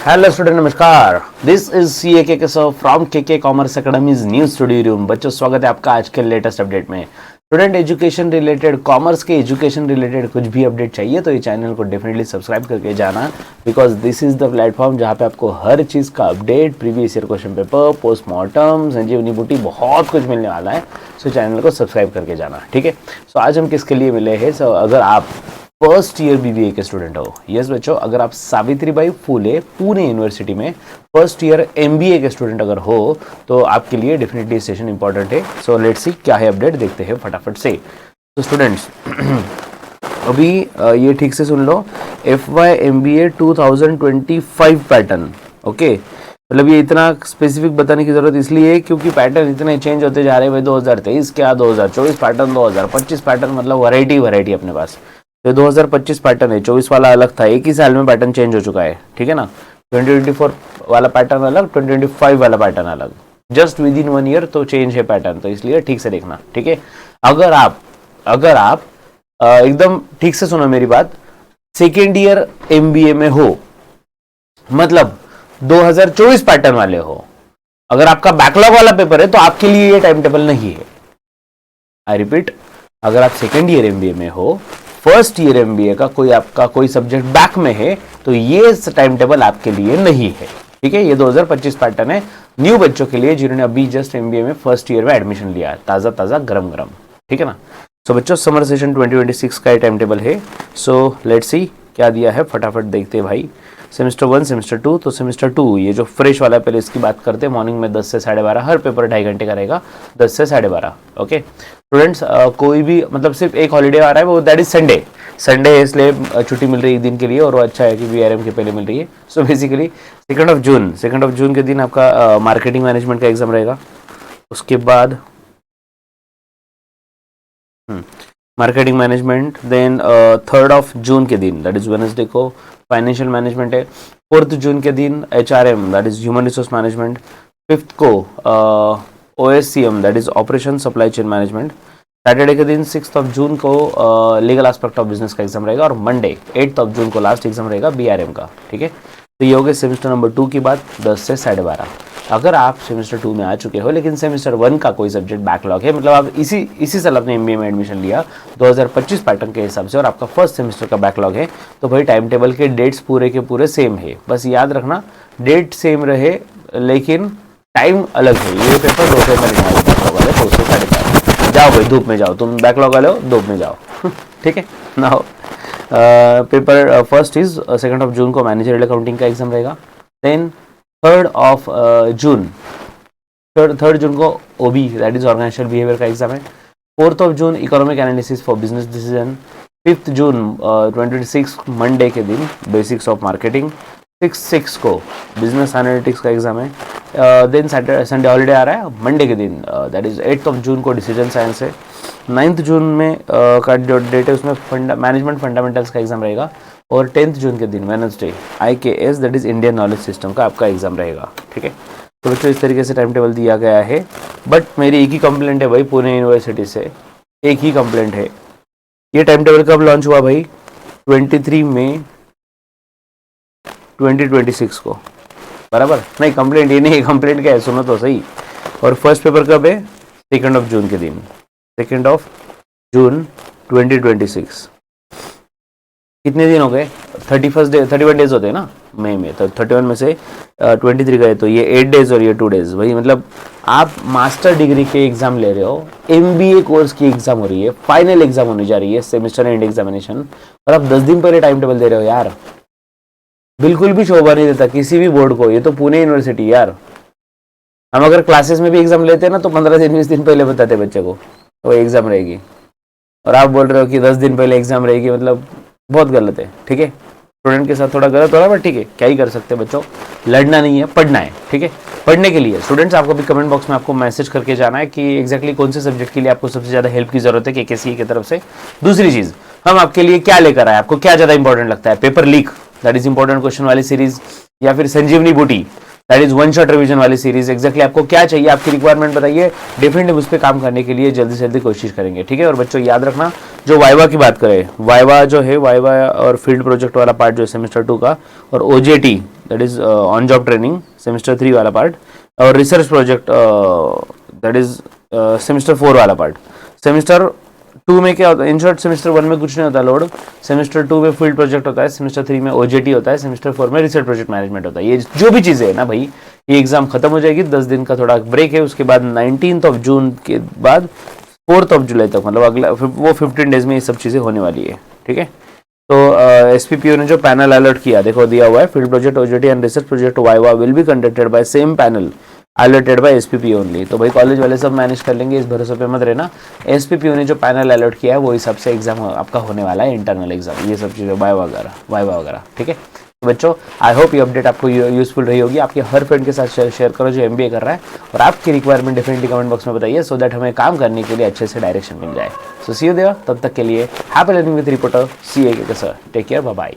Hello student, नमस्कार। This is सी ए के sir from के commerce academies new studio room. बच्चों, स्वागत है आपका आज के लेटेस्ट अपडेट में। स्टूडेंट, एजुकेशन रिलेटेड, कॉमर्स के एजुकेशन रिलेटेड कुछ भी अपडेट चाहिए तो ये चैनल को डेफिनेटली सब्सक्राइब करके जाना, because this is the platform जहाँ पे आपको हर चीज़ का update, previous year question paper, postmortem, संजीवनी बूटी, बहुत कुछ मिलने वाला है। सो चैनल को सब्सक्राइब करके जाना, ठीक है। सो आज हम किसके लिए मिले हैं? सो अगर आप फर्स्ट ईयर बीबीए के स्टूडेंट हो, यस बच्चों, अगर आप सावित्रीबाई फुले पुणे यूनिवर्सिटी में फर्स्ट ईयर एमबीए के स्टूडेंट अगर हो तो आपके लिए डेफिनेटली सेशन इंपॉर्टेंट है। सो लेट्स सी क्या है अपडेट, देखते हैं फटाफट से। तो स्टूडेंट्स अभी ये ठीक से सुन लो, FY MBA 2025 पैटर्न, ओके। मतलब ये इतना स्पेसिफिक बताने की जरूरत इसलिए है क्योंकि पैटर्न इतने चेंज होते जा रहे हैं भाई। 2023 क्या, 2024 पैटर्न, 2025 पैटर्न, मतलब वैरायटी अपने पास। तो 2025 पैटर्न है, 24 वाला अलग था, एक ही साल में पैटर्न चेंज हो चुका है, ठीक है ना। 2024 वाला पैटर्न अलग, 2025 वाला पैटर्न अलग, जस्ट विद इन 1 ईयर तो चेंज है पैटर्न। तो इसलिए ठीक से देखना, ठीक है। अगर आप एकदम ठीक से सुनो मेरी बात, सेकेंड ईयर एमबीए में हो, मतलब 2024 पैटर्न वाले हो, अगर आपका बैकलॉग वाला पेपर है तो आपके लिए ये टाइम टेबल नहीं है। आई रिपीट, अगर आप सेकेंड ईयर एमबीए में हो, फर्स्ट ईयर एमबीए का आपका कोई सब्जेक्ट बैक में है तो ये टाइम टेबल आपके लिए नहीं है, ठीक है। ये 2025 पैटर्न है न्यू बच्चों के लिए जिन्होंने अभी जस्ट एमबीए में फर्स्ट ईयर में एडमिशन लिया है, ताज़ा गरम, ठीक है ना। सो बच्चों, समर सेशन 2026 का टाइम टेबल है। सो लेट्स सी क्या दिया है, फटाफट देखते हैं भाई। सेमेस्टर 1, सेमेस्टर 2, तो सेमेस्टर 2 ये जो फ्रेश वाला, पहले इसकी बात करते हैं। मॉर्निंग में 10 से 12:30, हर पेपर 2.5 घंटे का रहेगा, 10 से 12:30, ओके। स्टूडेंट्स, कोई भी मतलब सिर्फ एक हॉलीडे आ रहा है, वो दैट इज संडे है, इसलिए छुट्टी मिल रही है एक दिन के लिए, और वो अच्छा है कि VRM के पहले मिल रही है। सो बेसिकली 2 जून के दिन आपका मार्केटिंग मैनेजमेंट का एग्जाम रहेगा। उसके बाद मार्केटिंग मैनेजमेंट, देन 3 जून के दिन, दैट इज वेडनेसडे को फाइनेंशियल मैनेजमेंट है। 4 जून के दिन HRM, that is human resource management. 5 को OSCM, that is operation supply chain management. Saturday के दिन 6 जून को लीगल एस्पेक्ट ऑफ बिजनेस का एग्जाम रहेगा, और मंडे 8 जून को लास्ट एग्जाम रहेगा BRM का, ठीक है। तो ये हो गया सेमेस्टर नंबर 2 की बात, 10 से 12:30। अगर आप सेमेस्टर 2 में आ चुके हो लेकिन सेमेस्टर 1 का कोई सब्जेक्ट बैकलॉग है, मतलब आप इसी साल अपने एमबीए में एडमिशन लिया 2025 पैटर्न के हिसाब से, और आपका फर्स्ट सेमेस्टर का बैकलॉग है, तो भाई टाइम टेबल के डेट्स पूरे के पूरे सेम है। बस याद रखना, डेट सेम रहे लेकिन टाइम अलग है। ये पेपर 2 पेपर बैकलॉग वाले 2 से 4:30, जाओ भाई धूप में जाओ, तुम बैकलॉग वाले हो धूप में जाओ ठीक है ना। हो पेपर फर्स्ट इज 2 जून को मैनेजरियल अकाउंटिंग का एग्जाम रहेगा। देन 3 जून को OB, that is organisational behaviour का एग्जाम है। 4 जून economic analysis for business decision. 5 जून 26 मंडे के दिन बेसिक्स ऑफ मार्केटिंग। 6 को बिजनेस एनालिटिक्स का एग्जाम है। देन संडे हॉलीडे आ रहा है मंडे के दिन, दैट इज 8 जून को डिसीजन साइंस है। 9 जून में का जो डेट है उसमें मैनेजमेंट फंडामेंटल्स का एग्जाम रहेगा, और 10 जून के दिन Wednesday IKS, that is Indian knowledge system का आपका एग्जाम रहेगा, ठीक है। तो बच्चों, इस तरीके से टाइम टेबल दिया गया है। बट मेरी एक ही कंप्लेंट है भाई पुणे यूनिवर्सिटी से, एक ही कंप्लेंट है। ये टाइम टेबल कब लॉन्च हुआ भाई? 23 मई 2026 को, बराबर? नहीं, कंप्लेंट ये नहीं है, कंप्लेंट क्या है सुनो तो सही। और फर्स्ट पेपर कब है? 2 जून के दिन, 2 जून 2026। कितने दिन हो गए? 31 डेज होते हैं ना मई में, तो 31 में से 23 गए, तो ये 8 डेज और ये 2 डेज। वही मतलब आप मास्टर डिग्री के एग्जाम ले रहे हो, MBA कोर्स की एग्जाम हो रही है, फाइनल एग्जाम होने जा रही है, सेमेस्टर एंड एग्जामिनेशन, और आप 10 दिन पहले टाइम टेबल दे रहे हो यार। बिल्कुल भी शोभा नहीं देता किसी भी बोर्ड को। ये तो पुणे यूनिवर्सिटी यार। हम अगर क्लासेस में भी एग्जाम लेते हैं ना तो 15 दिन 20 दिन पहले बताते बच्चे को तो एग्जाम रहेगी, और आप बोल रहे हो कि 10 दिन पहले एग्जाम रहेगी, मतलब बहुत गलत है, ठीक है। स्टूडेंट के साथ थोड़ा गलत हो रहा है, बट ठीक है, क्या ही कर सकते हैं बच्चों। लड़ना नहीं है, पढ़ना है, ठीक है। पढ़ने के लिए स्टूडेंट्स आपको भी कमेंट बॉक्स में आपको मैसेज करके जाना है कि एग्जैक्टली कौन से सब्जेक्ट के लिए आपको सबसे ज़्यादा हेल्प की जरूरत है KKCE की तरफ से। दूसरी चीज़, हम आपके लिए क्या लेकर आए, आपको क्या ज़्यादा इंपॉर्टेंट लगता है? Paper leak, that is important question वाली सीरीज, या फिर संजीवनी बूटी, दैट इज 1 शॉट रिवीजन वाली सीरीज। एग्जैक्टली आपको क्या चाहिए, आपकी रिक्वायरमेंट बताइए, डेफिनेटली उस पर काम करने के लिए जल्दी से जल्दी कोशिश करेंगे, ठीक है। और बच्चों याद रखना, जो वाइवा की बात करें, वाइवा जो है, वाइवा और फील्ड प्रोजेक्ट वाला पार्ट जो है सेमेस्टर 2 का, और OJT that is on job training semester 3 वाला पार्ट, और research project that is semester 4 वाला पार्ट। सेमेस्टर 2 में क्या होता है, इन शॉर्ट सेमेस्टर 1 में कुछ नहीं होता लोड, सेमेस्टर 2 में फील्ड प्रोजेक्ट होता है, सेमेस्टर 3 में ओजेटी होता है, सेमेस्टर 4 में रिसर्च प्रोजेक्ट मैनेजमेंट होता है। ये जो भी चीज़ें है ना भाई, ये एग्जाम खत्म हो जाएगी, 10 दिन का थोड़ा ब्रेक है, उसके बाद 19 जून के बाद 4 जुलाई तक, मतलब अगला वो 15 डेज में ये सब चीज़ें होने वाली है, ठीक है। तो एसपीपीओ ने जो पैनल अलर्ट किया, देखो दिया हुआ है, field project OJT and research project viva will be conducted by same panel alerted by SPP only. तो भाई कॉलेज वाले सब मैनेज कर लेंगे, इस भरोसे पे मत रहना। एसपीपीओ ने जो पैनल अलर्ट किया है वो हिसाब से एग्जाम आपका होने वाला है, इंटरनल एग्जाम, ये सब चीज़ें वाइवा वगैरह, ठीक है। तो बच्चों आई होप ये अपडेट आपको यूजफुल रही होगी। आपके हर फ्रेंड के साथ शेयर करो जो एमबीए कर रहा है, और आपकी रिक्वायरमेंट डेफिनेटली कमेंट बॉक्स में बताइए, सो दैट हमें काम करने के लिए अच्छे से डायरेक्शन मिल जाए। सो सी यू देयर, तब तक के लिए happy learning with reporter CAK sir, take care, bye bye.